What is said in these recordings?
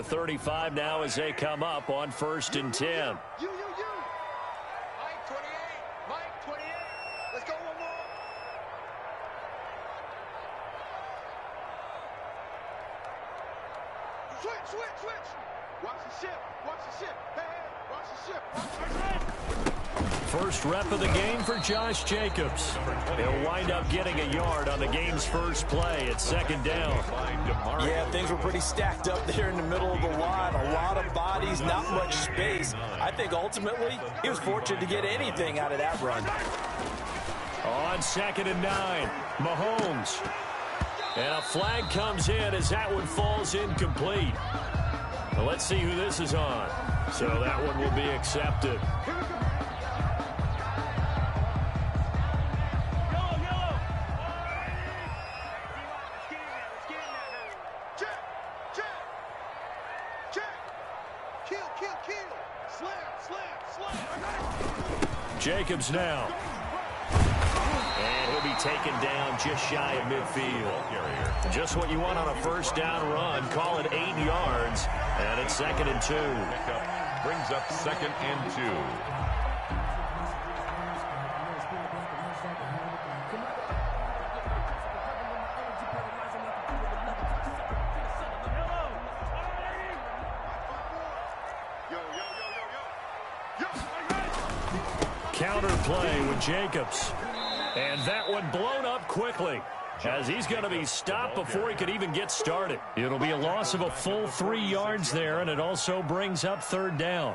the 35 now as they come up on 1st and 10. You. Mike 28. Mike 28. Let's go one more. Switch. Watch the ship. Hey, watch the ship. First rep of the game for Josh Jacobs. He'll wind up getting a yard on the game's first play at 2nd down. Yeah, things were pretty stacked up there in the middle of the line. A lot of bodies, not much space. I think ultimately he was fortunate to get anything out of that run. On 2nd and 9, Mahomes. And a flag comes in as that one falls incomplete. Well, let's see who this is on. So that one will be accepted. Jacobs now. And he'll be taken down just shy of midfield. Just what you want on a first down run. Call it 8 yards. And it's 2nd and 2. Brings up 2nd and 2. Counter play with Jacobs. And that one blown up quickly as he's going to be stopped before he could even get started. It'll be a loss of a full 3 yards there, and it also brings up 3rd down.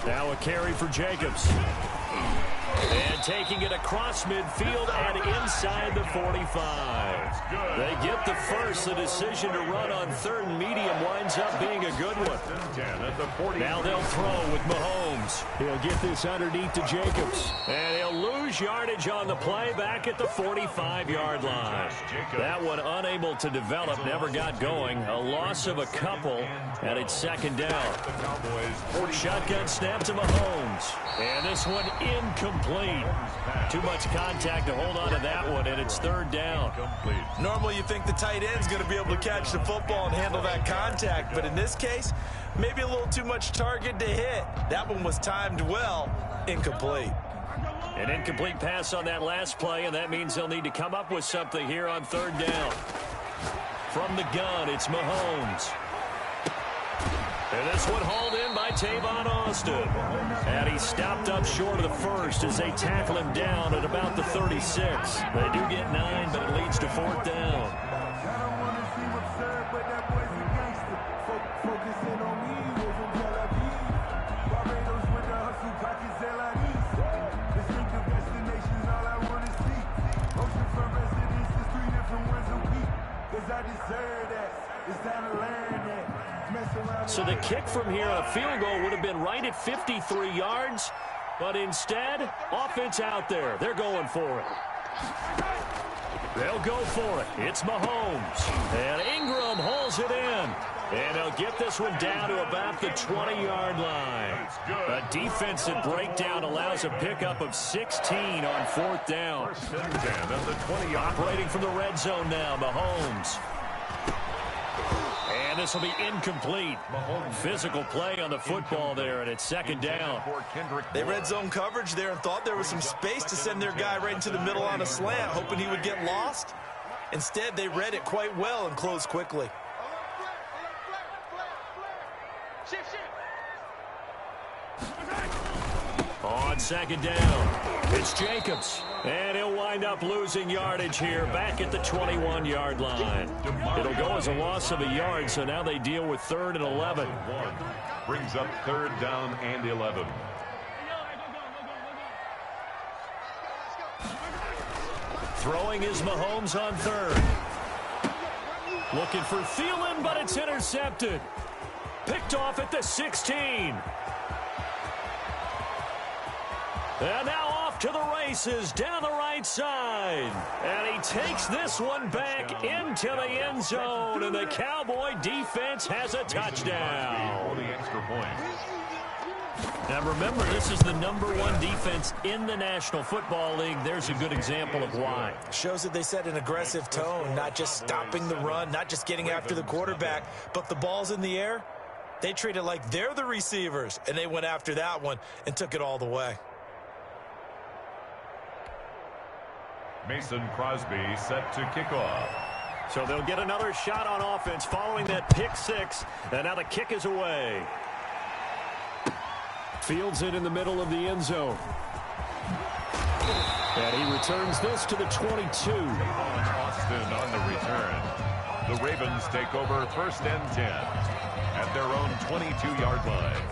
Now a carry for Jacobs. And taking it across midfield and inside the 45. They get the first. The decision to run on 3rd and medium winds up being a good one. Now they'll throw with Mahomes. He'll get this underneath to Jacobs. And he'll lose yardage on the play back at the 45-yard line. That one unable to develop, never got going. A loss of a couple, and it's 2nd down. Shotgun snap to Mahomes. And this one incomplete. Too much contact to hold on to that one, and it's 3rd down. Normally you think the tight end's going to be able to catch the football and handle that contact, but in this case, maybe a little too much target to hit. That one was timed well. Incomplete. An incomplete pass on that last play, and that means they'll need to come up with something here on 3rd down. From the gun, it's Mahomes. And this one hauled in by Tavon Austin. And he's stopped up short of the first as they tackle him down at about the 36. They do get 9, but it leads to 4th down. So the kick from here on a field goal would have been right at 53 yards, but instead, offense out there. They're going for it. They'll go for it. It's Mahomes. And Ingram hauls it in. And they'll get this one down to about the 20-yard line. A defensive breakdown allows a pickup of 16 on 4th down. Operating from the red zone now, Mahomes. And this will be incomplete. Physical play on the football there, and it's 2nd down. They read zone coverage there and thought there was some space to send their guy right into the middle on a slant, hoping he would get lost. Instead, they read it quite well and closed quickly. On 2nd down, it's Jacobs. And he'll wind up losing yardage here back at the 21-yard line. It'll go as a loss of a yard, so now they deal with 3rd and 11. Brings up 3rd down and 11. Throwing is Mahomes on 3rd. Looking for Thielen, but it's intercepted. Picked off at the 16. And now off off to the races down the right side. And he takes this one back into the end zone, and the Cowboy defense has a touchdown. The extra point. Now remember, this is the #1 defense in the National Football League. There's a good example of why. Shows that they set an aggressive tone, not just stopping the run, not just getting after the quarterback, but if the ball's in the air, they treat it like they're the receivers, and they went after that one and took it all the way. Mason Crosby set to kick off. So they'll get another shot on offense following that pick six, and now the kick is away. Fields it in the middle of the end zone. And he returns this to the 22. Austin on the return. The Ravens take over 1st and 10 at their own 22-yard line.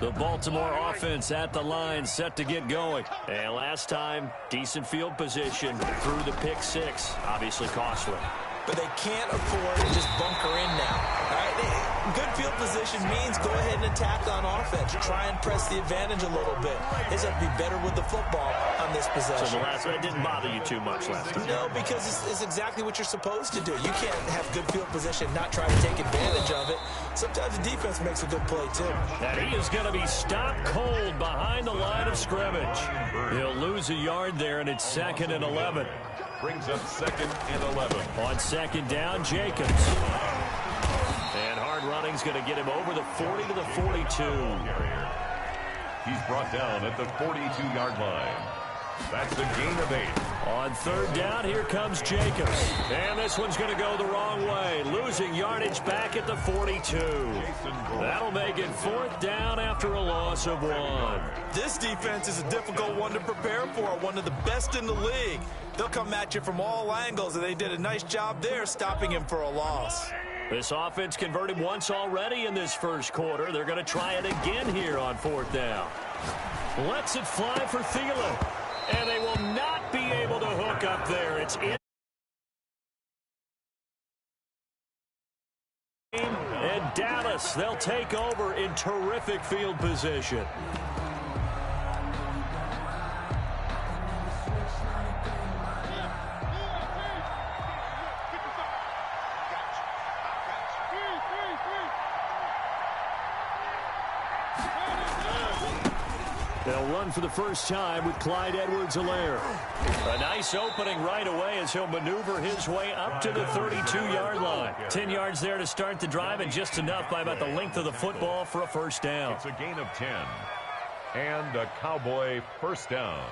The Baltimore offense at the line, set to get going. And last time, decent field position through the pick six. Obviously costly. But they can't afford to just bunker in now. All right? Good field position means go ahead and attack on offense. Try and press the advantage a little bit. They just have to be better with the football on this possession. So the last one didn't bother you too much last time? No, because it's exactly what you're supposed to do. You can't have good field position, not try to take advantage of it. Sometimes the defense makes a good play, too. And he is going to be stopped cold behind the line of scrimmage. He'll lose a yard there, and it's 2nd and 11. Brings up 2nd and 11. On 2nd down, Jacobs. And hard running's going to get him over the 40 to the 42. He's brought down at the 42-yard line. That's a gain of 8. On 3rd down, here comes Jacobs. And this one's going to go the wrong way. Losing yardage back at the 42. That'll make it 4th down after a loss of 1. This defense is a difficult one to prepare for, one of the best in the league. They'll come at you from all angles, and they did a nice job there stopping him for a loss. This offense converted once already in this first quarter. They're going to try it again here on 4th down. Lets it fly for Thielen. And they will not be able to hook up there. It's in. And Dallas, they'll take over in terrific field position. They'll run for the first time with Clyde Edwards-Helaire. A nice opening right away as he'll maneuver his way up to the 32-yard line. 10 yards there to start the drive, and just enough by about the length of the football for a first down. It's a gain of 10. And a Cowboy first down.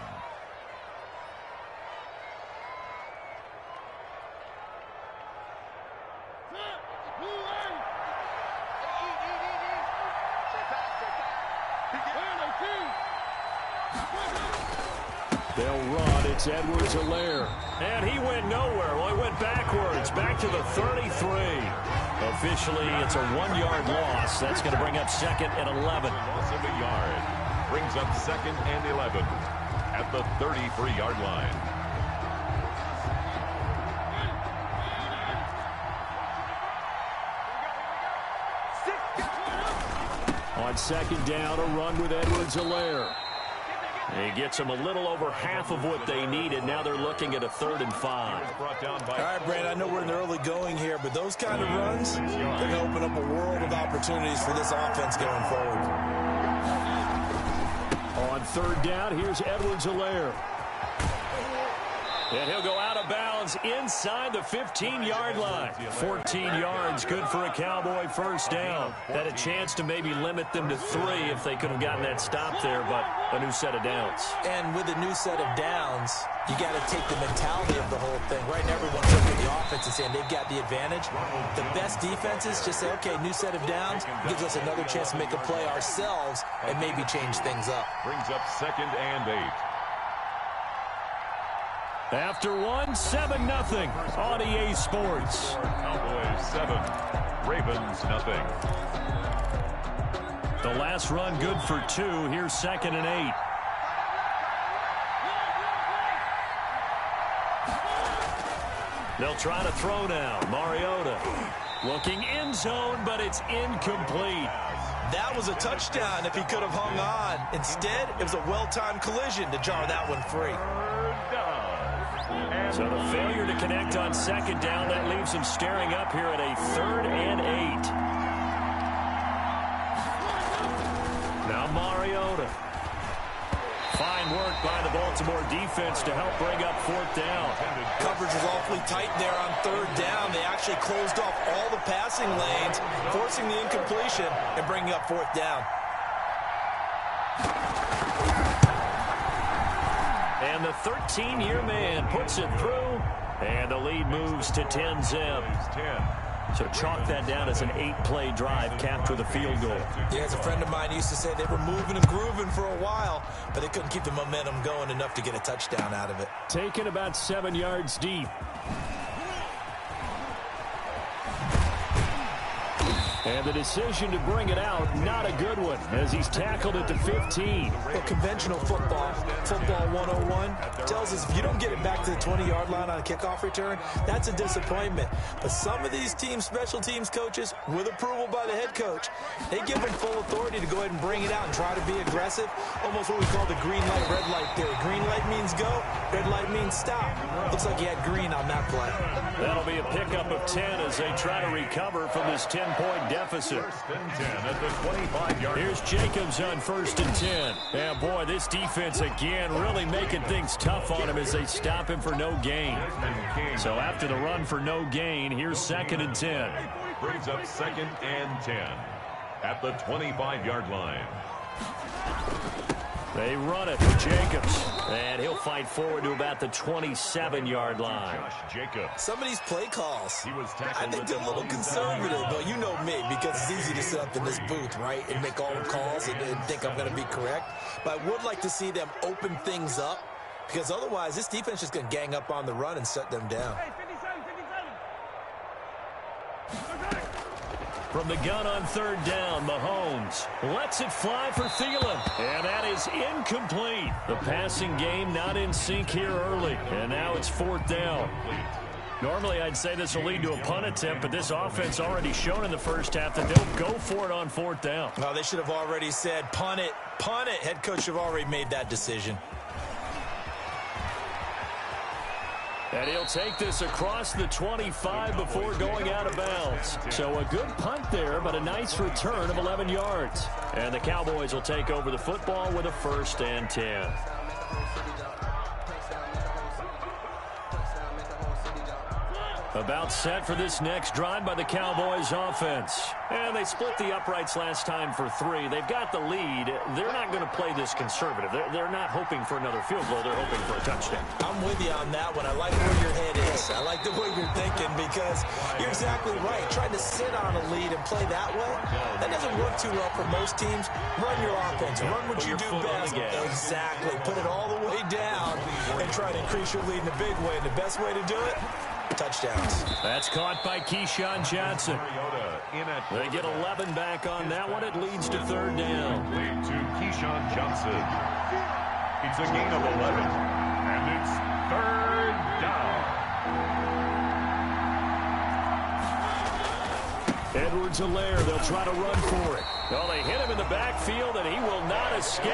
They'll run. It's Edwards-Helaire. And he went nowhere. Well, he went backwards, back to the 33. Officially, it's a 1-yard loss. That's going to bring up 2nd and 11. Loss of a yard. Brings up 2nd and 11 at the 33-yard line. On 2nd down, a run with Edwards-Helaire. He gets them a little over half of what they needed. Now they're looking at a 3rd and 5. All right, Brand, I know we're in the early going here, but those kind of runs, they're going to open up a world of opportunities for this offense going forward. On 3rd down, here's Edwards-Helaire. And he'll go out of bounds inside the 15-yard line. 14 yards, good for a Cowboy first down. Had a chance to maybe limit them to 3 if they could have gotten that stop there, but a new set of downs. And with a new set of downs, you got to take the mentality of the whole thing. Right now, everyone's looking at the offense and saying they've got the advantage. The best defenses just say, okay, new set of downs, gives us another chance to make a play ourselves and maybe change things up. Brings up 2nd and 8. After 1, 7-0 on EA Sports. Cowboys 7, Ravens nothing. The last run good for 2. Here's 2nd and 8. They'll try to throw now. Mariota looking end zone, but it's incomplete. That was a touchdown if he could have hung on. Instead, it was a well-timed collision to jar that one free. So the failure to connect on second down, that leaves him staring up here at a 3rd and 8. Now Mariota. Fine work by the Baltimore defense to help bring up 4th down. Coverage was awfully tight there on 3rd down. They actually closed off all the passing lanes, forcing the incompletion and bringing up 4th down. And the 13-year man puts it through, and the lead moves to 10-zip. So chalk that down as an 8-play drive capped with a field goal. Yeah, as a friend of mine used to say, they were moving and grooving for a while, but they couldn't keep the momentum going enough to get a touchdown out of it. Taken about 7 yards deep. And the decision to bring it out, not a good one, as he's tackled at the 15. Well, conventional football 101, tells us if you don't get it back to the 20-yard line on a kickoff return, that's a disappointment. But some of these team special teams coaches, with approval by the head coach, they give them full authority to go ahead and bring it out and try to be aggressive, almost what we call the green light, red light theory. Green light means go, red light means stop. Looks like he had green on that play. That'll be a pickup of 10 as they try to recover from this 10-point deficit. 1st and 10 at the 25-yard. Here's Jacobs on 1st and 10. Yeah, boy, this defense again really making things tough on him as they stop him for no gain. So after the run for no gain, here's 2nd and 10. Brings up 2nd and 10 at the 25-yard line. They run it for Jacobs, and he'll fight forward to about the 27-yard line. Some of these play calls, He was I think they're a little conservative, but you know me, because it's easy to sit up in this booth, right, and make all the calls and think I'm going to be correct. But I would like to see them open things up, because otherwise this defense is just going to gang up on the run and shut them down. From the gun on 3rd down, Mahomes lets it fly for Thielen. And that is incomplete. The passing game not in sync here early. And now it's 4th down. Normally, I'd say this will lead to a punt attempt, but this offense already shown in the first half that they'll go for it on 4th down. Well, they should have already said, punt it, punt it. Head coach should have already made that decision. And he'll take this across the 25 before going out of bounds. So a good punt there, but a nice return of 11 yards. And the Cowboys will take over the football with a 1st and 10. About set for this next drive by the Cowboys offense. And they split the uprights last time for 3. They've got the lead. They're not going to play this conservative. They're not hoping for another field goal. They're hoping for a touchdown. I'm with you on that one. I like where your head is. I like the way you're thinking because you're exactly right. Trying to sit on a lead and play that way, that doesn't work too well for most teams. Run your offense. Run what you do best. Exactly. Put it all the way down and try to increase your lead in a big way. And the best way to do it, touchdowns. That's caught by Keyshawn Johnson. They get 11 back on that one. It leads to 3rd down. Lead to Keyshawn Johnson. It's a gain of 11, and it's 3rd down. Edwards-Helaire, they'll try to run for it. Well, they hit him in the backfield, and he will not escape.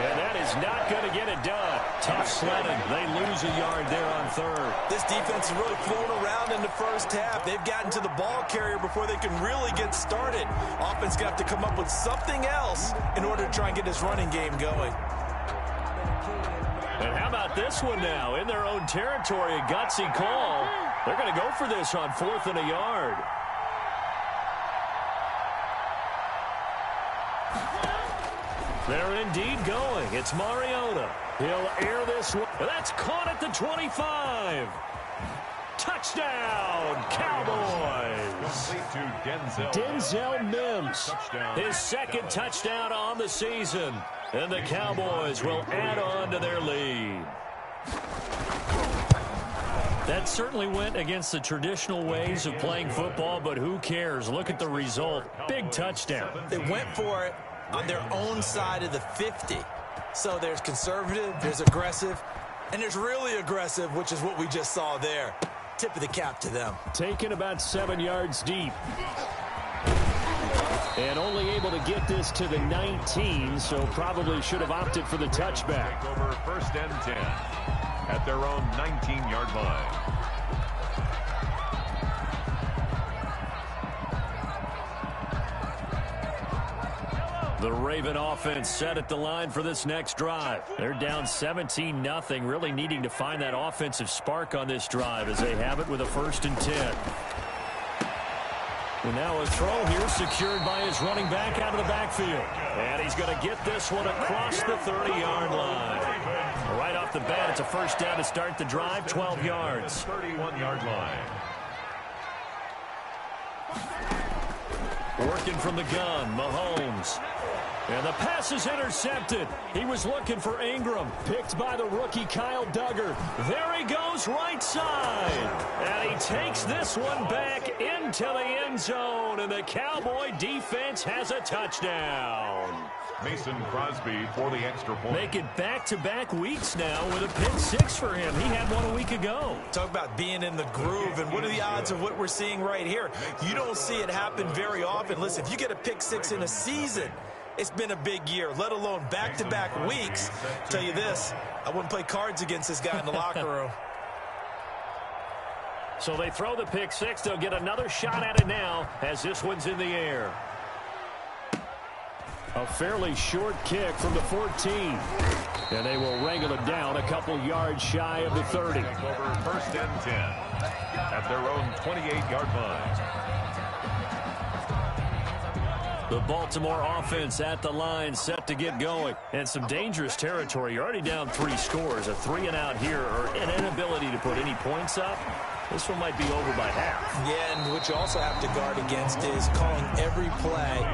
And that is not going to get it done. Tough sledding. They lose a yard there on 3rd. This defense is really flown around in the first half. They've gotten to the ball carrier before they can really get started. Offense going to have to come up with something else in order to try and get this running game going. And how about this one now? In their own territory, a gutsy call. They're going to go for this on 4th and a yard. They're indeed going. It's Mariota. He'll air this one. That's caught at the 25. Touchdown, Cowboys. Denzel Mims. His 2nd touchdown on the season. And the Cowboys will add on to their lead. That certainly went against the traditional ways of playing football, but who cares? Look at the result. Big touchdown. They went for it on their own side of the 50. So there's conservative, there's aggressive, and there's really aggressive, which is what we just saw there. tip of the cap to them. Taken about 7 yards deep. And only able to get this to the 19, so probably should have opted for the touchback. Over 1st and 10 at their own 19-yard line. The Raven offense set at the line for this next drive. They're down 17-0, really needing to find that offensive spark on this drive as they have it with a 1st and 10. And now a throw here secured by his running back out of the backfield. And he's going to get this one across the 30-yard line. Right off the bat, it's a 1st down to start the drive, 12 yards. 31-yard line. Working from the gun, Mahomes. And the pass is intercepted. He was looking for Ingram. Picked by the rookie Kyle Duggar. There he goes right side. And he takes this one back into the end zone. And the Cowboy defense has a touchdown. Mason Crosby for the extra point. Make it back-to-back weeks now with a pick 6 for him. He had one a week ago. Talk about being in the groove, and what are the odds of what we're seeing right here? You don't see it happen very often. Listen, if you get a pick 6 in a season, it's been a big year, let alone back-to-back weeks. Tell you this, I wouldn't play cards against this guy in the locker room. So they throw the pick 6. They'll get another shot at it now as this one's in the air. A fairly short kick from the 14. And they will wrangle it down a couple yards shy of the 30. Over 1st and 10 at their own 28-yard line. The Baltimore offense at the line, set to get going. And some dangerous territory. You're already down 3 scores. A 3-and-out here, or an inability to put any points up. This one might be over by half. Yeah, and what you also have to guard against is calling every play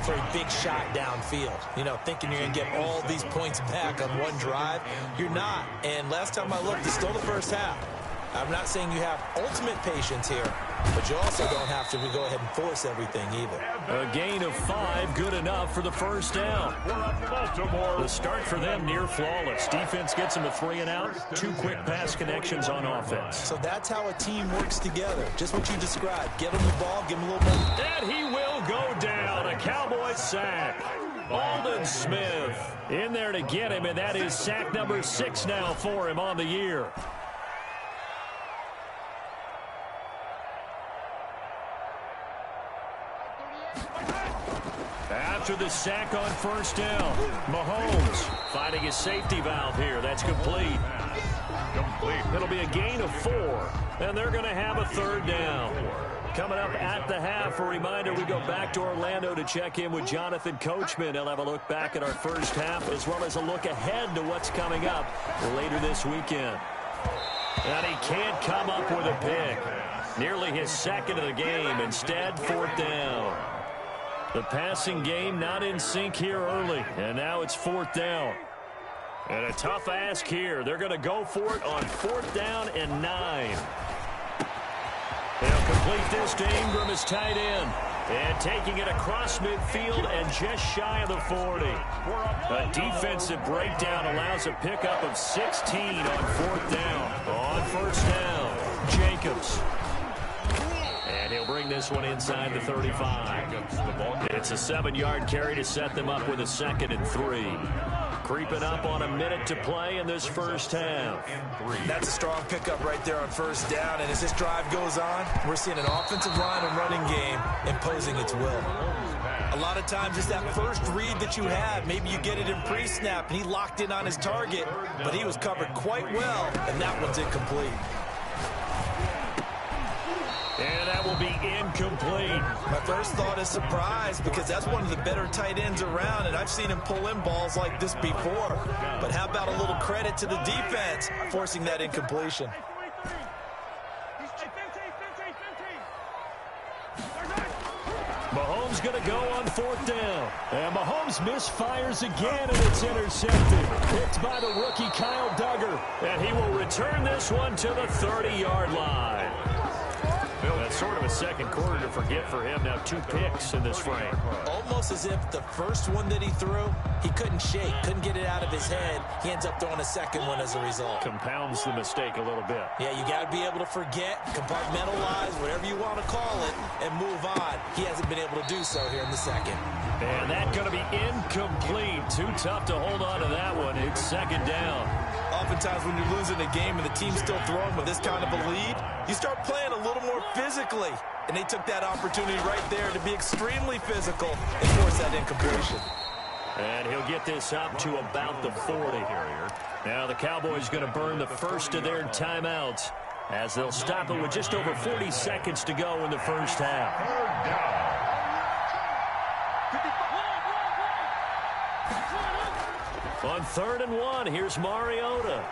for a big shot downfield. You know, thinking you're going to get all these points back on one drive. You're not. And last time I looked, it's still the 1st half. I'm not saying you have ultimate patience here, but you also don't have to go ahead and force everything either. A gain of 5, good enough for the 1st down. The start for them near flawless. Defense gets them a 3-and-out. 2 quick pass connections on offense. So that's how a team works together. Just what you described. Get him the ball, give him a little more. And he will go down. A Cowboy sack. Aldon Smith in there to get him, and that is sack number 6 now for him on the year. After the sack on 1st down, Mahomes finding his safety valve here. That's complete. It'll be a gain of 4, and they're going to have a 3rd down. Coming up at the half, a reminder, we go back to Orlando to check in with Jonathan Coachman. He'll have a look back at our 1st half, as well as a look ahead to what's coming up later this weekend. And he can't come up with a pick. Nearly his 2nd of the game. Instead, 4th down. The passing game not in sync here early, and now it's 4th down. And a tough ask here. They're going to go for it on 4th down and 9. They'll complete this to Ingram as tight end. And taking it across midfield and just shy of the 40. A defensive breakdown allows a pickup of 16 on 4th down. On 1st down, Jacobs. And he'll bring this one inside the 35. It's a 7-yard carry to set them up with a 2nd and 3. Creeping up on a minute to play in this 1st half. That's a strong pickup right there on 1st down. And as this drive goes on, we're seeing an offensive line and running game imposing its will. A lot of times it's that first read that you have. Maybe you get it in pre-snap, and he locked in on his target, but he was covered quite well, and that one's incomplete. And that will be incomplete. My first thought is surprise, because that's one of the better tight ends around, and I've seen him pull in balls like this before. But how about a little credit to the defense forcing that incompletion? Mahomes going to go on 4th down. And Mahomes misfires again, and it's intercepted. Picked by the rookie Kyle Duggar. And he will return this one to the 30-yard line. That's sort of a second quarter to forget for him. Now 2 picks in this frame. Almost as if the first one that he threw, he couldn't shake, couldn't get it out of his head. He ends up throwing a second one as a result. Compounds the mistake a little bit. Yeah, you got to be able to forget, compartmentalize, whatever you want to call it, and move on. He hasn't been able to do so here in the second. And that's going to be incomplete. Too tough to hold on to that one. It's second down. Oftentimes when you're losing a game and the team's still throwing with this kind of a lead, you start playing a little more physically. And they took that opportunity right there to be extremely physical and force that incompletion. And he'll get this up to about the 40. Now the Cowboys going to burn the first of their timeouts as they'll stop it with just over 40 seconds to go in the first half. On 3rd and 1, here's Mariota.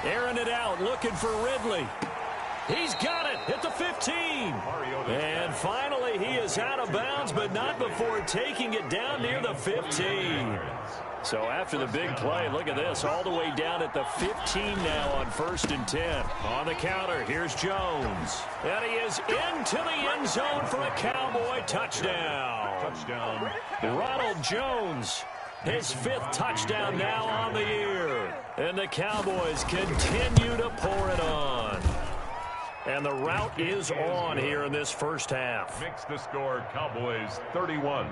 Airing it out, looking for Ridley. He's got it at the 15. And finally, he is out of bounds, but not before taking it down near the 15. So after the big play, look at this, all the way down at the 15 now on 1st and 10. On the counter, here's Jones. And he is into the end zone for a Cowboy touchdown. Ronald Jones, his 5th touchdown now on the year. And the Cowboys continue to pour it on. And the route is on here in this first half. Makes the score Cowboys 31,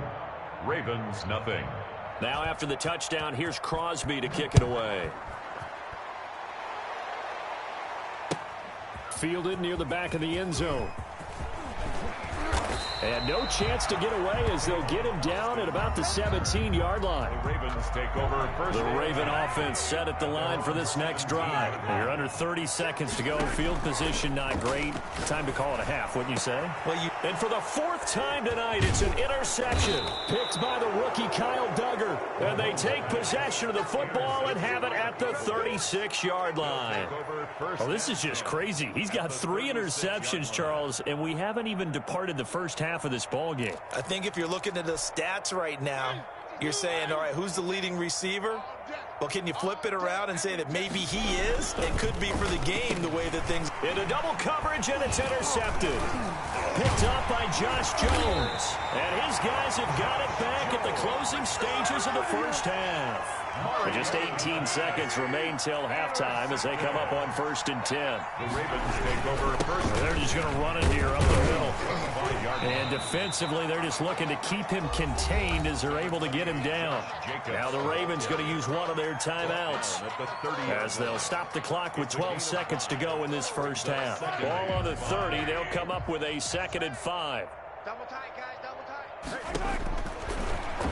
Ravens nothing. Now after the touchdown, here's Crosby to kick it away. Fielded near the back of the end zone. And no chance to get away as they'll get him down at about the 17-yard line. The Ravens take over first. The Raven offense set at the line for this next drive. You're under 30 seconds to go. Field position not great. Time to call it a half, wouldn't you say? And for the 4th time tonight, it's an interception. Picked by the rookie Kyle Duggar. And they take possession of the football and have it at the 36-yard line. Oh, this is just crazy. He's got 3 interceptions, Charles, and we haven't even departed the first half of this ball game. I think if you're looking at the stats right now, you're saying, all right, who's the leading receiver? Well, can you flip it around and say that maybe he is? It could be for the game the way that things... Into double coverage, and it's intercepted. Picked up by Josh Jones. And his guys have got it back at the closing stages of the first half. Just 18 seconds remain till halftime as they come up on 1st and 10. The Ravens take over first. They're just going to run it here up the middle. And defensively, they're just looking to keep him contained as they're able to get him down. Now the Ravens going to use one of their timeouts as they'll stop the clock with 12 seconds to go in this first half. Ball on the 30. They'll come up with a 2nd and 5. Double tight, guys, double tight.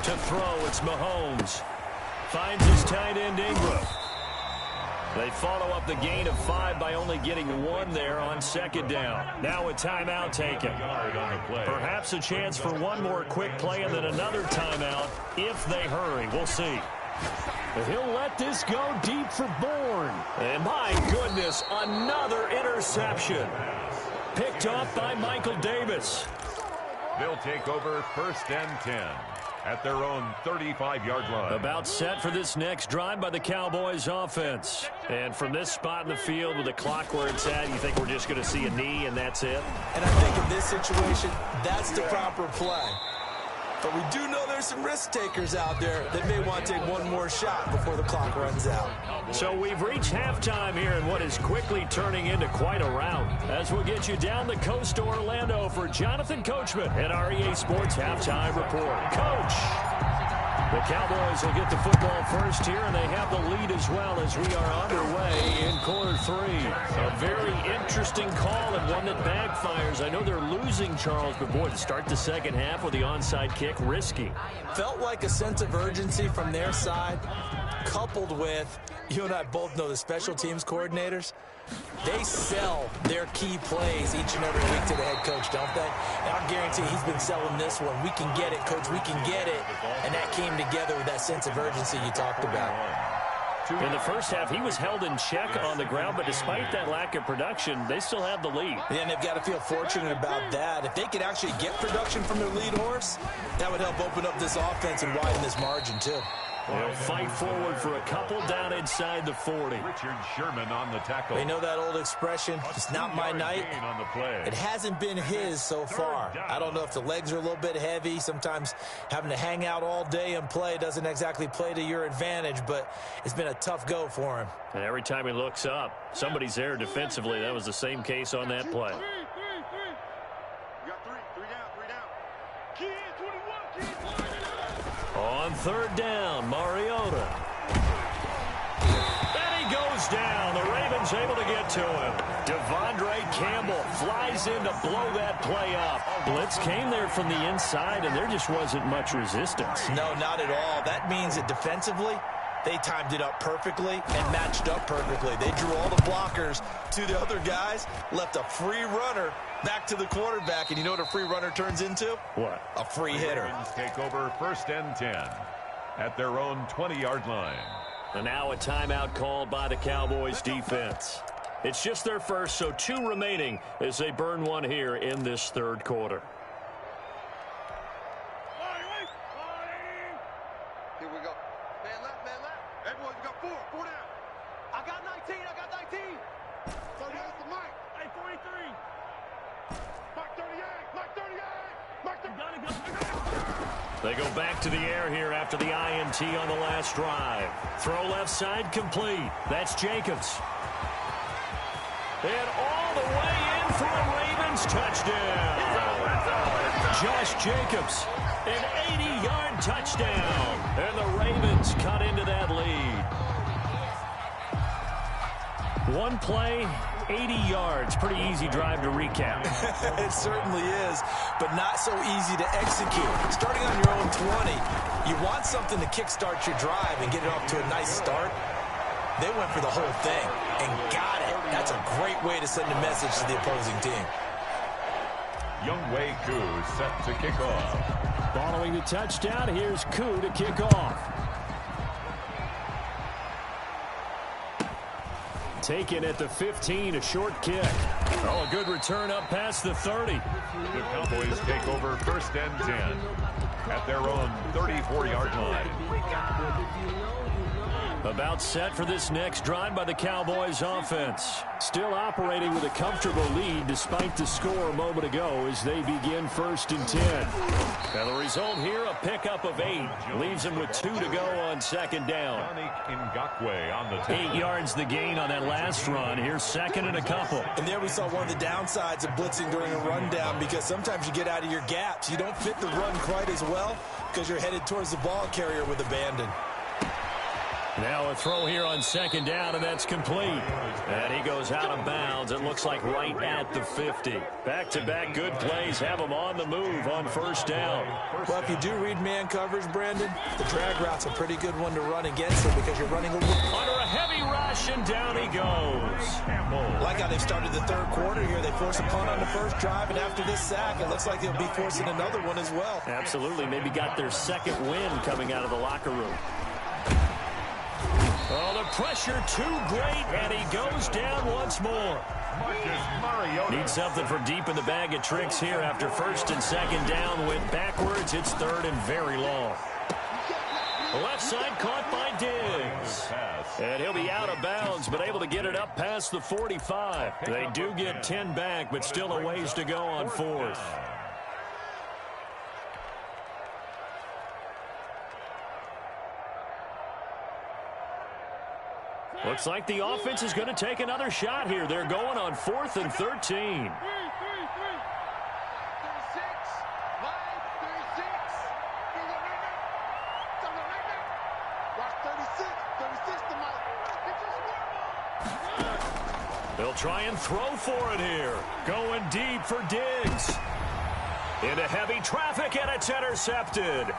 To throw, it's Mahomes. Finds his tight end Ingram. They follow up the gain of 5 by only getting 1 there on 2nd down. Now a timeout taken. Perhaps a chance for one more quick play and then another timeout if they hurry. We'll see. He'll let this go deep for Bourne. And my goodness, another interception. Picked off by Michael Davis. They'll take over 1st and 10. At their own 35-yard line. About set for this next drive by the Cowboys offense. And from this spot in the field with the clock where it's at, you think we're just going to see a knee and that's it? And I think in this situation, that's the proper play. But we do know there's some risk takers out there that may want to take one more shot before the clock runs out. So we've reached halftime here in what is quickly turning into quite a rout. As we'll get you down the coast to Orlando for Jonathan Coachman at our EA Sports Halftime Report. Coach! The Cowboys will get the football first here, and they have the lead as well as we are underway in quarter 3. A very interesting call and one that backfires. I know they're losing, Charles, but boy, to start the second half with the onside kick, risky. Felt like a sense of urgency from their side, coupled with, you and I both know the special teams coordinators, they sell their key plays each and every week to the head coach, don't they? And I guarantee he's been selling this one. We can get it, coach, we can get it. And that came together with that sense of urgency you talked about. In the first half, he was held in check on the ground, but despite that lack of production, they still have the lead. Yeah, and they've got to feel fortunate about that. If they could actually get production from their lead horse, that would help open up this offense and widen this margin, too. They'll fight forward for a couple down inside the 40. Richard Sherman on the tackle. They know that old expression, it's not my night. On the play. It hasn't been his so far. I don't know if the legs are a little bit heavy. Sometimes having to hang out all day and play doesn't exactly play to your advantage, but it's been a tough go for him. And every time he looks up, somebody's there defensively. That was the same case on that play. On third down, Mariota. And he goes down. The Ravens able to get to him. Devondre Campbell flies in to blow that play up. Blitz came there from the inside, and there just wasn't much resistance. No, not at all. That means that defensively, they timed it up perfectly and matched up perfectly. They drew all the blockers to the other guys, left a free runner back to the quarterback, and you know what a free runner turns into? What? A free hitter. Ravens take over 1st and 10 at their own 20-yard line. And now a timeout called by the Cowboys defense. It's just their first, so 2 remaining as they burn one here in this third quarter. Here we go. Man left, man left. Everyone, you got 4 down. I got 19, I got 19. So where's the mic? Hey, 43. Mike 38, Mike 38. Mike 38. They go back to the air here after the INT on the last drive. Throw left side complete. That's Jacobs. And all the way in for a Ravens touchdown. Josh Jacobs, an 80-yard touchdown. And the Ravens cut into that lead. One play, 80 yards. Pretty easy drive to recap. It certainly is, but not so easy to execute. Starting on your own 20, you want something to kickstart your drive and get it off to a nice start. They went for the whole thing and got it. That's a great way to send a message to the opposing team. Younghoe Koo set to kick off. Following the touchdown, here's Koo to kick off. Taken at the 15, a short kick. Oh, a good return up past the 30. The Cowboys take over 1st and 10 at their own 34-yard line. About set for this next drive by the Cowboys offense. Still operating with a comfortable lead despite the score a moment ago as they begin 1st and 10. And the result here, a pickup of 8. Leaves them with 2 to go on 2nd down. Ngakoue on the tackle. 8 yards the gain on that last run. Here's 2nd and a couple. And there we saw one of the downsides of blitzing during a rundown, because sometimes you get out of your gaps. You don't fit the run quite as well because you're headed towards the ball carrier with abandon. Now a throw here on 2nd down, and that's complete. And he goes out of bounds. It looks like right at the 50. Back-to-back good plays have him on the move on 1st down. Well, if you do read man coverage, Brandon, the drag route's a pretty good one to run against him because you're running under a heavy rush, and down he goes. Like how they started the third quarter here. They forced a punt on the first drive, and after this sack, it looks like they'll be forcing another one as well. Absolutely. Maybe got their 2nd win coming out of the locker room. Oh, the pressure too great, and he goes down once more. Needs something from deep in the bag of tricks here after 1st and 2nd down. Went backwards. It's 3rd and very long. Left side caught by Diggs. And he'll be out of bounds, but able to get it up past the 45. They do get 10 back, but still a ways to go on 4th. Looks like the offense is going to take another shot here. They're going on 4th and 13. 36. They'll try and throw for it here. Going deep for Diggs. Into heavy traffic, and it's intercepted.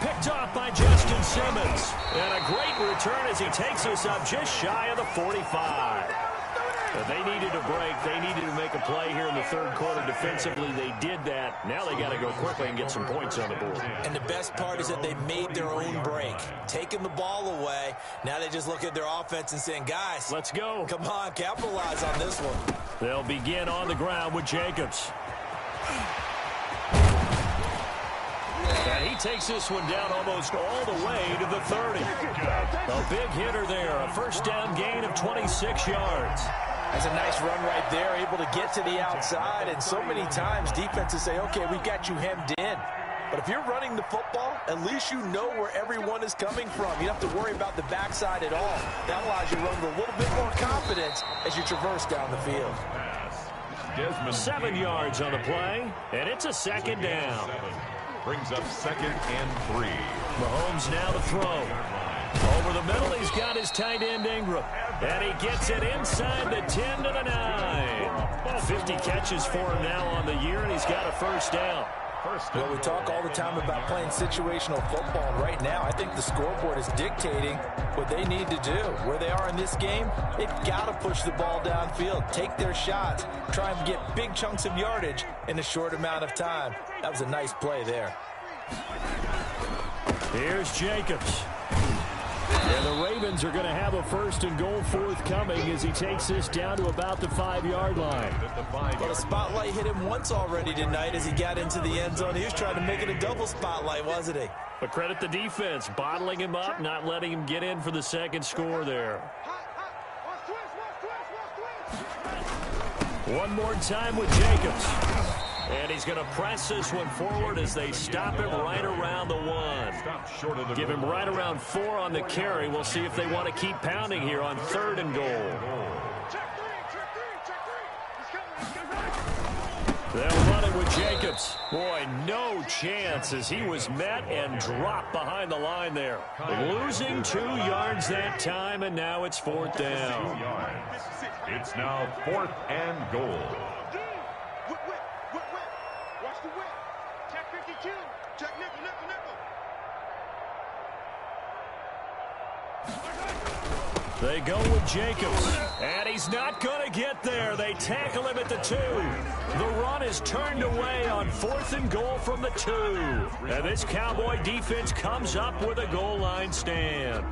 Picked off by Justin Simmons. And a great return as he takes us up just shy of the 45. They needed a break. They needed to make a play here in the third quarter defensively. They did that. Now they got to go quickly and get some points on the board. And the best part is that they made their own break. Taking the ball away. Now they just look at their offense and saying, guys, let's go. Come on, capitalize on this one. They'll begin on the ground with Jacobs. And he takes this one down almost all the way to the 30. A big hitter there, a first down gain of 26 yards. That's a nice run right there, able to get to the outside, and so many times defenses say, okay, we've got you hemmed in. But if you're running the football, at least you know where everyone is coming from. You don't have to worry about the backside at all. That allows you to run with a little bit more confidence as you traverse down the field. 7 yards on the play, and it's a second down. Brings up 2nd and 3. Mahomes now to throw. Over the middle, he's got his tight end Ingram. And he gets it inside the 10 to the 9. 50 catches for him now on the year, and he's got a first down. Well, we talk all the time about playing situational football, and right now I think the scoreboard is dictating what they need to do. Where they are in this game, they've got to push the ball downfield, take their shots, try and get big chunks of yardage in a short amount of time. That was a nice play there. Here's Jacobs. And the Ravens are going to have a first and goal forthcoming as he takes this down to about the 5-yard line. Well, the spotlight hit him once already tonight as he got into the end zone. He was trying to make it a double spotlight, wasn't he? But credit the defense, bottling him up, not letting him get in for the second score there. One more time with Jacobs. And he's going to press this one forward as they stop him right around the 1. Give him right around 4 on the carry. We'll see if they want to keep pounding here on 3rd and goal. They'll run it with Jacobs. Boy, no chance as he was met and dropped behind the line there. Losing 2 yards that time, and now it's 4th down. It's now 4th and goal. They go with Jacobs, and he's not going to get there. They tackle him at the 2. The run is turned away on 4th and goal from the 2. And this Cowboy defense comes up with a goal line stand.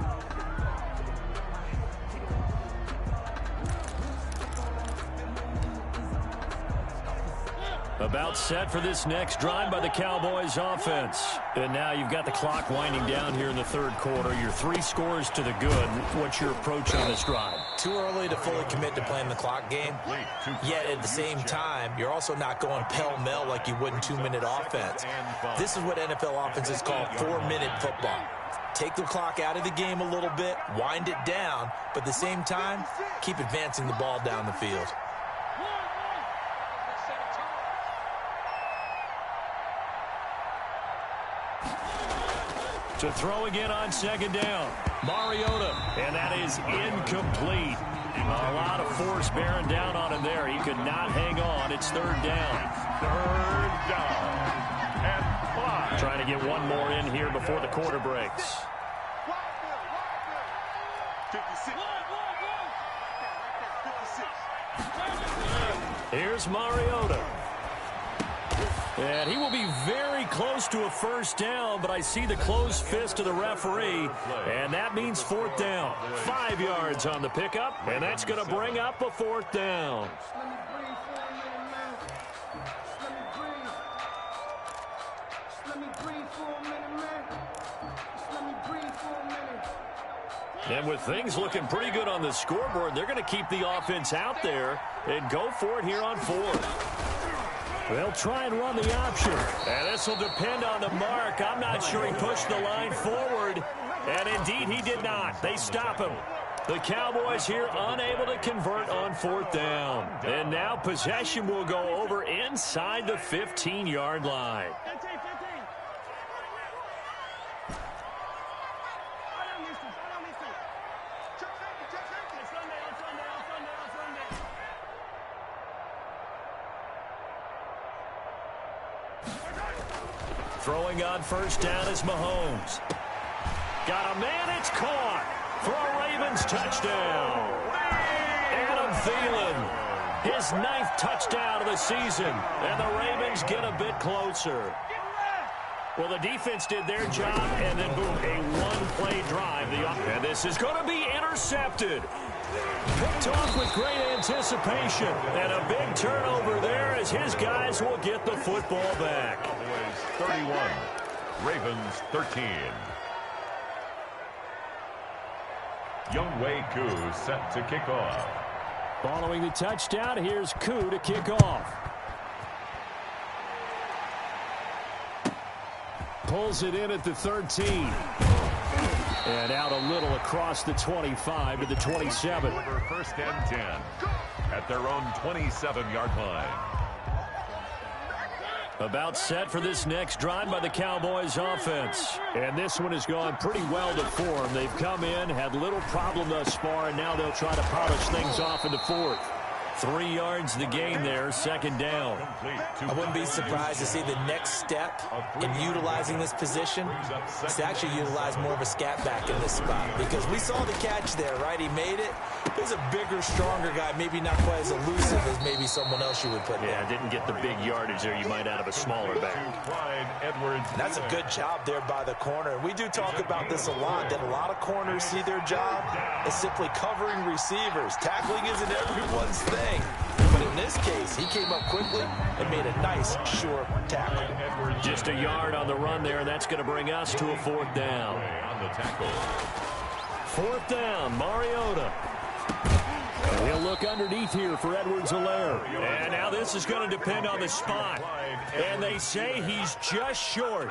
About set for this next drive by the Cowboys offense. And now you've got the clock winding down here in the 3rd quarter. Your 3 scores to the good. What's your approach on this drive? Too early to fully commit to playing the clock game. Yet at the same time, you're also not going pell-mell like you would in 2-minute offense. This is what NFL offenses call 4-minute football. Take the clock out of the game a little bit, wind it down, but at the same time, keep advancing the ball down the field. To throw again on 2nd down. Mariota, and that is incomplete. A lot of force bearing down on him there. He could not hang on. It's 3rd down. 3rd down and 5. Trying to get one more in here before the quarter breaks. 56. Here's Mariota. And he will be very close to a first down, but I see the closed fist of the referee, and that means 4th down. 5 yards on the pickup, and that's going to bring up a 4th down. And with things looking pretty good on the scoreboard, they're going to keep the offense out there and go for it here on 4th. They'll try and run the option. And this will depend on the mark. I'm not sure he pushed the line forward. And indeed, he did not. They stop him. The Cowboys here unable to convert on 4th down. And now possession will go over inside the 15-yard line. Throwing on first down is Mahomes. Got a man, it's caught for a Ravens touchdown. Adam Thielen, his 9th touchdown of the season, and the Ravens get a bit closer. Well, the defense did their job, and then boom, a one-play drive. And this is going to be intercepted. Picked off with great anticipation, and a big turnover there as his guys will get the football back. 31. Ravens 13. Younghoe Koo set to kick off. Following the touchdown, here's Koo to kick off. Pulls it in at the 13. And out a little across the 25 to the 27. Over first and 10 at their own 27-yard line. About set for this next drive by the Cowboys offense. And this one has gone pretty well to form. They've come in, had little problem thus far, and now they'll try to polish things off in the fourth. 3 yards the gain there, second down. I wouldn't be surprised to see the next step in utilizing this position is to actually utilize more of a scat back in this spot. Because we saw the catch there, right? He made it. There's a bigger, stronger guy, maybe not quite as elusive as maybe someone else you would put there. Yeah, didn't get the big yardage there you might out of a smaller back. That's a good job there by the corner. We do talk about this a lot, that a lot of corners see their job as simply covering receivers. Tackling isn't everyone's thing. But in this case, he came up quickly and made a nice, sure tackle. Just a yard on the run there, and that's going to bring us to a fourth down. Fourth down, Mariota. And he'll look underneath here for Edwards-Helaire. And now this is going to depend on the spot. And they say he's just short.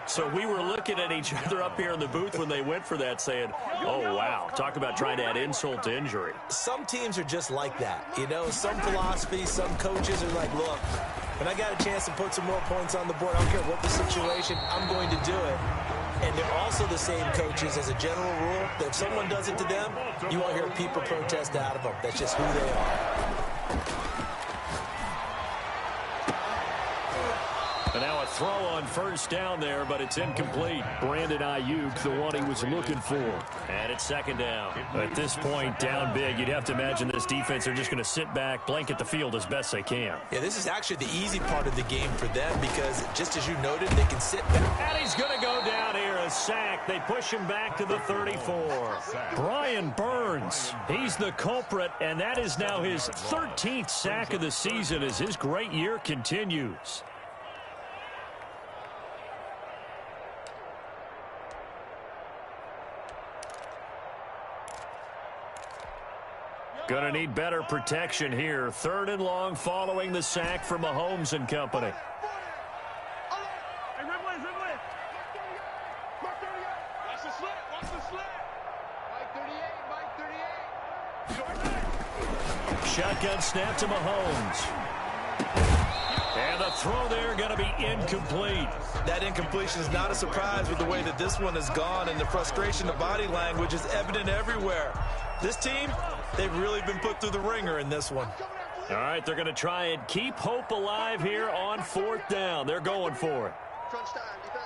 So we were looking at each other up here in the booth when they went for that saying, oh, wow, talk about trying to add insult to injury. Some teams are just like that. You know, some philosophies, some coaches are like, look, when I got a chance to put some more points on the board, I don't care what the situation, I'm going to do it. And they're also the same coaches as a general rule that if someone does it to them, you won't hear people protest out of them. That's just who they are. And now a throw on first down there, but it's incomplete. Brandon Ayuk, the one he was looking for. And it's second down. At this point, down big, you'd have to imagine this defense are just going to sit back, blanket the field as best they can. Yeah, this is actually the easy part of the game for them because, just as you noted, they can sit back. And he's going to go down here, a sack. They push him back to the 34. Brian Burns, he's the culprit, and that is now his 13th sack of the season as his great year continues. Gonna need better protection here. Third and long following the sack from Mahomes and company. Shotgun snap to Mahomes. And the throw there going to be incomplete. That incompletion is not a surprise with the way that this one has gone, and the frustration of body language is evident everywhere. This team, they've really been put through the ringer in this one. All right, they're going to try and keep hope alive here on fourth down. They're going for it. Crunch time, defense.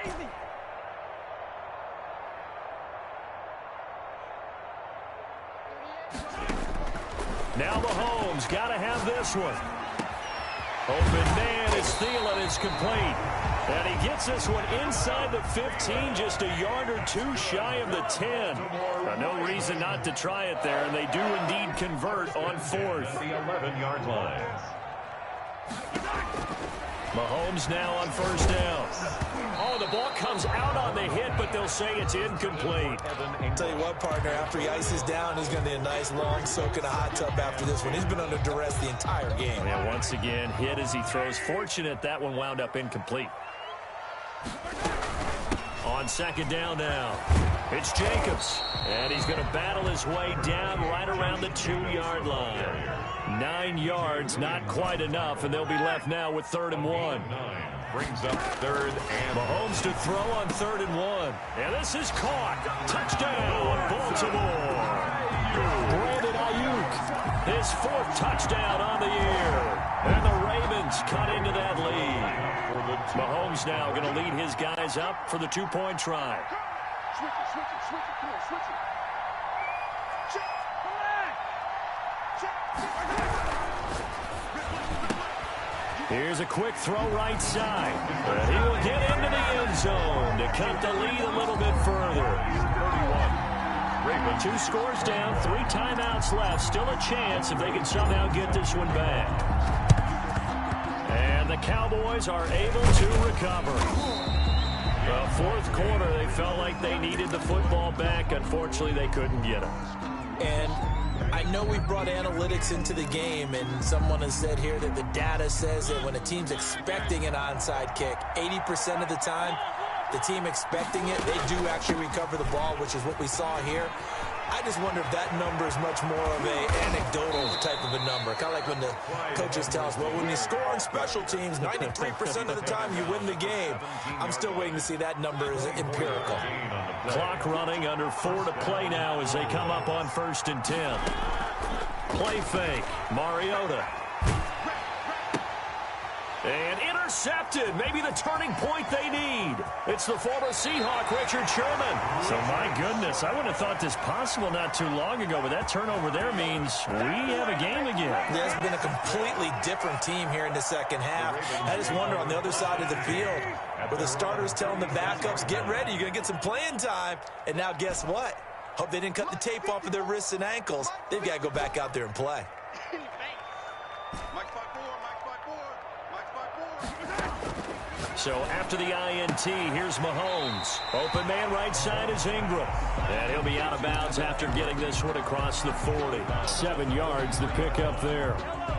Easy. Now Mahomes got to have this one. Open man is Thielen. It's complete. And he gets this one inside the 15, just a yard or two shy of the 10. No reason not to try it there, and they do indeed convert on fourth. The 11-yard line. Mahomes now on first down. Oh, the ball comes out on the hit, but they'll say it's incomplete. I'll tell you what, partner, after he ices down, he's going to need a nice long soak in a hot tub after this one. He's been under duress the entire game. And once again, hit as he throws. Fortunate that one wound up incomplete. On second down now, it's Jacobs. And he's going to battle his way down right around the 2-yard line. 9 yards, not quite enough, and they'll be left now with 3rd and 1. Brings up 3rd and Mahomes to throw on 3rd and 1. And this is caught. Touchdown, Baltimore. Brandon Ayuk, his 4th touchdown on the year. And the Ravens cut into that lead. Mahomes now going to lead his guys up for the 2-point try. Switch it. Come on, switch it. Here's a quick throw right side. He will get into the end zone to cut the lead a little bit further. Ravens. 2 scores down, 3 timeouts left. Still a chance if they can somehow get this one back. And the Cowboys are able to recover. The fourth quarter, they felt like they needed the football back. Unfortunately, they couldn't get it. And I know we brought analytics into the game, and someone has said here that the data says that when a team's expecting an onside kick, 80% of the time, the team expecting it, they do actually recover the ball, which is what we saw here. I just wonder if that number is much more of a anecdotal type of a number. Kind of like when the coaches tell us, well, when you score on special teams, 93% of the time you win the game. I'm still waiting to see that number is empirical. Clock running, under 4 to play now as they come up on 1st and 10. Play fake, Mariota. And intercepted, maybe the turning point they need. It's the former Seahawk, Richard Sherman. So, my goodness, I wouldn't have thought this possible not too long ago, but that turnover there means we have a game again. Yeah, it's been a completely different team here in the second half. I just wonder on the other side of the field, where the starters telling the backups, get ready, you're going to get some playing time. And now guess what? Hope they didn't cut the tape off of their wrists and ankles. They've got to go back out there and play. So after the INT, here's Mahomes. Open man right side is Ingram. And he'll be out of bounds after getting this one across the 40. 7 yards the pick up there.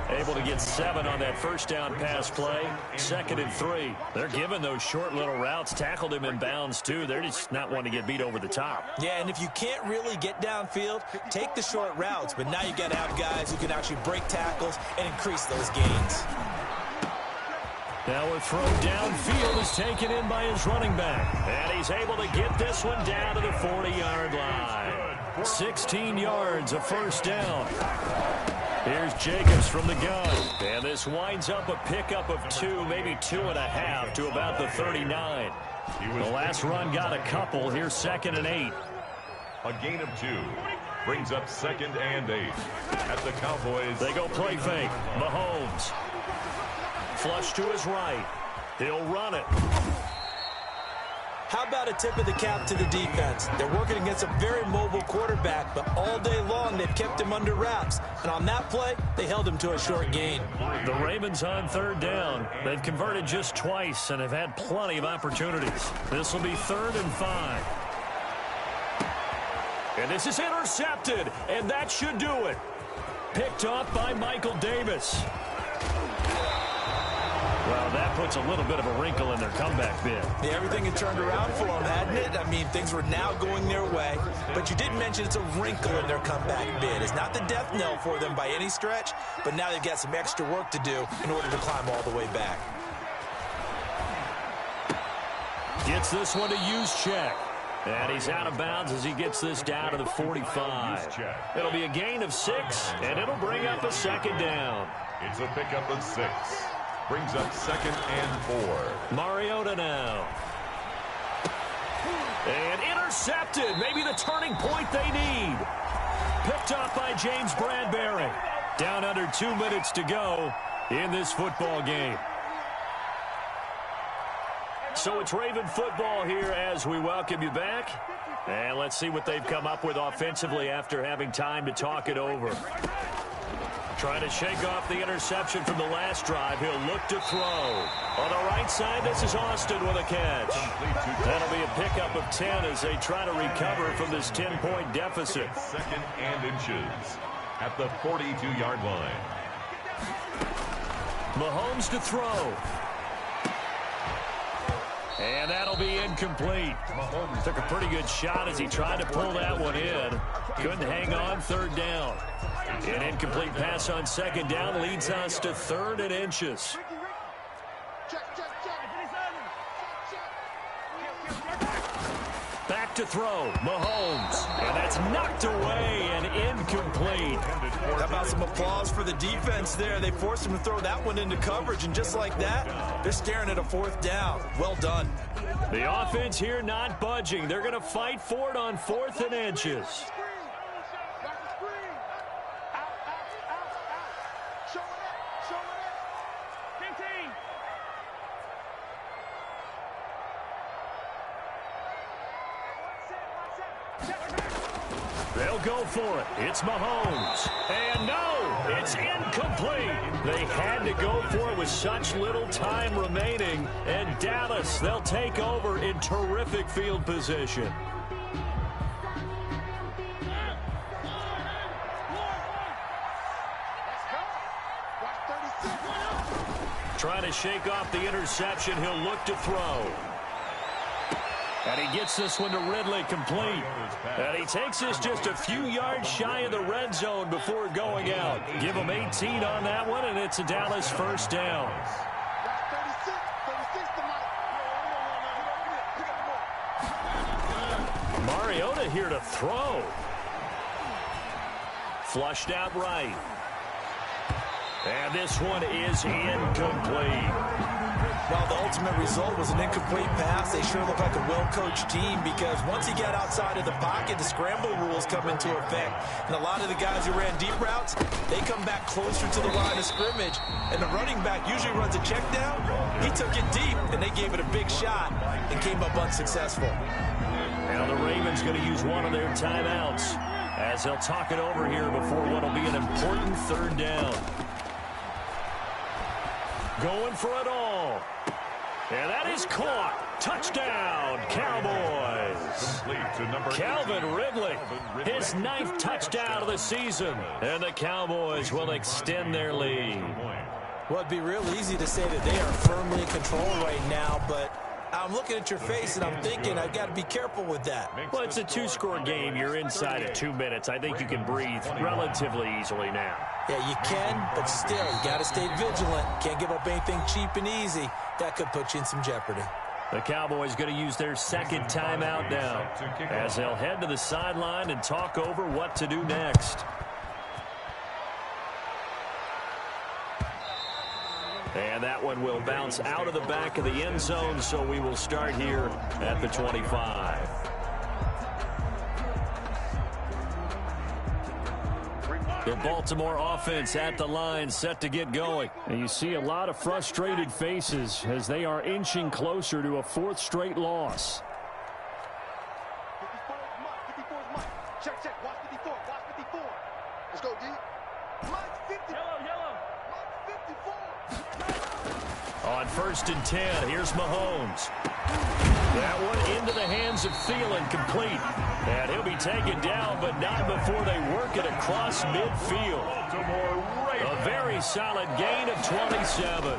Able to get 7 on that first down pass play. 2nd and 3. They're giving those short little routes. Tackled him in bounds, too. They're just not wanting to get beat over the top. Yeah, and if you can't really get downfield, take the short routes. But now you got to have guys who can actually break tackles and increase those gains. Now a throw downfield is taken in by his running back. And he's able to get this one down to the 40-yard line. 16 yards, a first down. Here's Jacobs from the gun. And this winds up a pickup of 2, maybe 2.5 to about the 39. The last run got a couple. Here's 2nd and 8. A gain of 2 brings up 2nd and 8 at the Cowboys. They go play fake. Mahomes. Flush to his right. He'll run it. How about a tip of the cap to the defense? They're working against a very mobile quarterback, but all day long they've kept him under wraps. And on that play, they held him to a short gain. The Ravens on 3rd down. They've converted just twice and have had plenty of opportunities. This will be 3rd and 5. And this is intercepted, and that should do it. Picked off by Michael Davis. Well, that puts a little bit of a wrinkle in their comeback bid. Yeah, everything had turned around for them, hadn't it? I mean, things were now going their way. But you didn't mention it's a wrinkle in their comeback bid. It's not the death knell for them by any stretch, but now they've got some extra work to do in order to climb all the way back. Gets this one to Juszczyk. And he's out of bounds as he gets this down to the 45. It'll be a gain of 6, and it'll bring up a 2nd down. It's a pickup of 6. Brings up 2nd and 4. Mariota now. And intercepted. Maybe the turning point they need. Picked off by James Bradbury. Down under 2 minutes to go in this football game. So it's Raven football here as we welcome you back. And let's see what they've come up with offensively after having time to talk it over. Trying to shake off the interception from the last drive. He'll look to throw. On the right side, this is Austin with a catch. That'll be a pickup of 10 as they try to recover from this 10-point deficit. 2nd and inches at the 42-yard line. Mahomes to throw. And that'll be incomplete. Mahomes took a pretty good shot as he tried to pull that one in. Couldn't hang on 3rd down. An incomplete pass on 2nd down leads us to 3rd and inches. Back to throw. Mahomes. And that's knocked away and incomplete. How about some applause for the defense there? They forced him to throw that one into coverage, and just like that, they're staring at a 4th down. Well done. The offense here not budging. They're going to fight for it on 4th and inches. They'll go for it. It's Mahomes. And no, it's incomplete. They had to go for it with such little time remaining. And Dallas, they'll take over in terrific field position. Trying to shake off the interception. He'll look to throw. And he gets this one to Ridley complete. And he takes this just a few yards shy of the red zone before going out. Give him 18 on that one, and it's a Dallas first down. Mariota here to throw. Flushed out right. And this one is incomplete. Well, the ultimate result was an incomplete pass. They sure look like a well-coached team because once he got outside of the pocket, the scramble rules come into effect. And a lot of the guys who ran deep routes, they come back closer to the line of scrimmage. And the running back usually runs a check down. He took it deep, and they gave it a big shot and came up unsuccessful. Now the Ravens going to use one of their timeouts as they'll talk it over here before what will be an important third down. Going for it all. And that is caught. Touchdown, Cowboys. Calvin Ridley, his 9th touchdown of the season. And the Cowboys will extend their lead. Well, it'd be real easy to say that they are firmly in control right now, but I'm looking at your face and I'm thinking I've got to be careful with that. Well, it's a 2-score game. You're inside of 2 minutes. I think you can breathe relatively easily now. Yeah, you can, but still, you got to stay vigilant. Can't give up anything cheap and easy. That could put you in some jeopardy. The Cowboys going to use their second timeout now as they'll head to the sideline and talk over what to do next. And that one will bounce out of the back of the end zone, so we will start here at the 25. The Baltimore offense at the line, set to get going. And you see a lot of frustrated faces as they are inching closer to a 4th straight loss. Check, check. Watch 54. Watch 54. Let's go, D. Mike 50. Yellow. Mike 54. On 1st and 10, here's Mahomes. That one into the hands of Thielen, complete. And he'll be taken down, but not before they work it across midfield. A very solid gain of 27.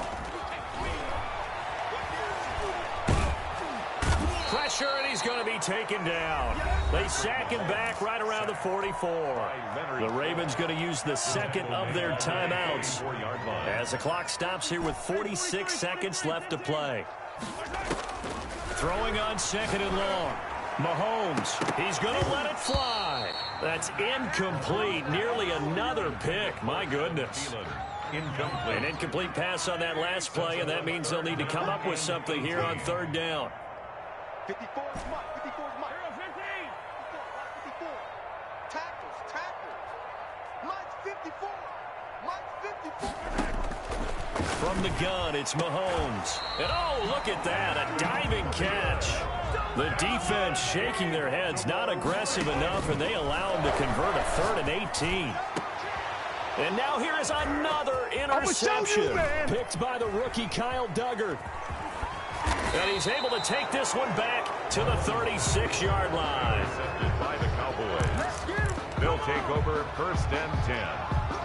Pressure, and he's going to be taken down. They sack him back right around the 44. The Ravens going to use the second of their timeouts as the clock stops here with 46 seconds left to play. Throwing on 2nd and long. Mahomes, he's going to let it fly. That's incomplete. Nearly another pick. My goodness. An incomplete pass on that last play, and that means they'll need to come up with something here on 3rd down. 54 is Mike. 54 is Mike. 54. Tackles. Mike 54. Mike 54. From the gun, it's Mahomes. And oh, look at that, a diving catch. The defense shaking their heads, not aggressive enough, and they allow him to convert a 3rd and 18. And now here is another interception, picked by the rookie Kyle Duggar. And he's able to take this one back to the 36-yard line. By the Cowboys. They'll take over 1st and 10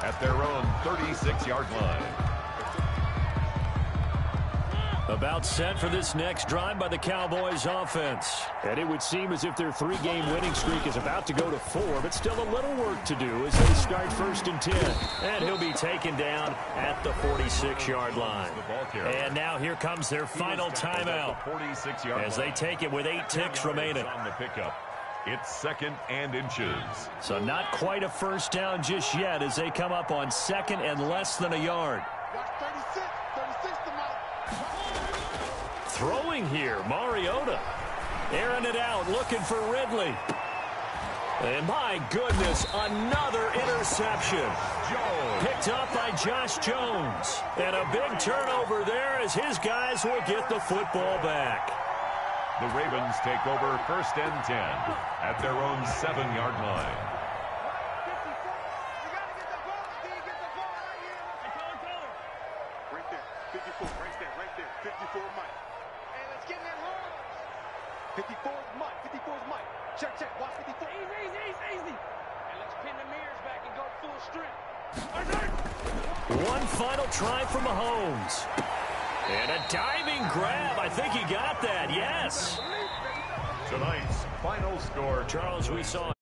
at their own 36-yard line. About set for this next drive by the Cowboys offense. And it would seem as if their 3-game winning streak is about to go to 4, but still a little work to do as they start 1st and 10. And he'll be taken down at the 46-yard line. And now here comes their final timeout as they take it with 8 ticks remaining. It's 2nd and inches. So not quite a first down just yet as they come up on 2nd and less than a yard. Throwing here, Mariota. Airing it out, looking for Ridley. And my goodness, another interception. Picked up by Josh Jones. And a big turnover there as his guys will get the football back. The Ravens take over 1st and 10 at their own 7-yard line. 54, right there. 54 Mike. Hey, let's get in that hard. 54 is Mike. 54 is Mike. Check, check. Watch 54. Easy. And let's pin the mirrors back and go full strength. One final try for Mahomes. And a diving grab. I think he got that. Yes. Tonight's final score. Charles, we saw